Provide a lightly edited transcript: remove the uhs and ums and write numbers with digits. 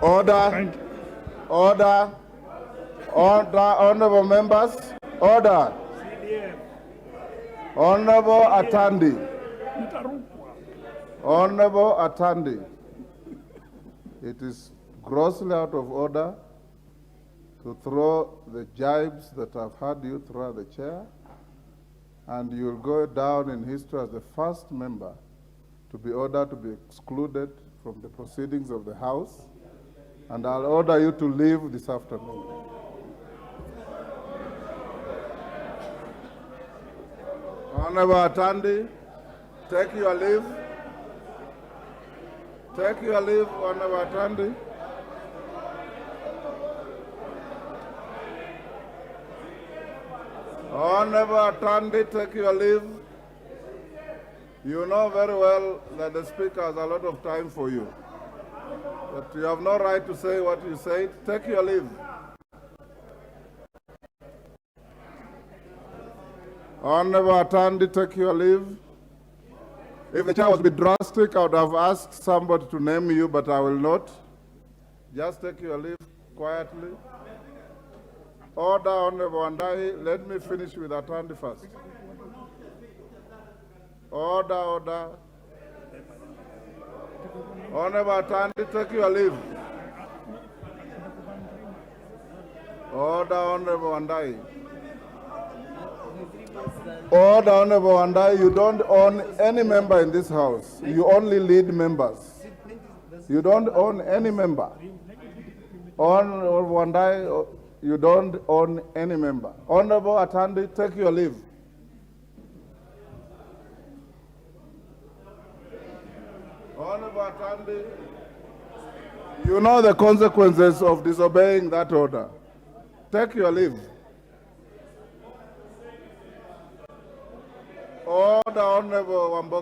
Order. Order. Order, honorable members. Order. Honorable Atandi. Honorable Atandi. It is grossly out of order to throw the jibes that I've had you throw at the chair, and you'll go down in history as the first member to be ordered to be excluded from the proceedings of the House, and I'll order you to leave this afternoon. Honorable Atandi, take your leave. Take your leave, Honorable Atandi. Honorable Atandi, take your leave. You know very well that the Speaker has a lot of time for you. But you have no right to say what you said. Take your leave. Honorable Atandi, take your leave. If the chair was a bit drastic, I would have asked somebody to name you, but I will not. Just take your leave quietly. Order, Honorable Wandai. Let me finish with Atandi first. Order, order. Honorable Atandi, take your leave. Order, Honorable Wandai. Order, Honorable Wandai. You don't own any member in this House. You only lead members. You don't own any member. Honorable Wandai, you don't own any member. Honorable Atandi, take your leave. Honorable Atandi, you know the consequences of disobeying that order. Take your leave. Order, Honorable Wambo.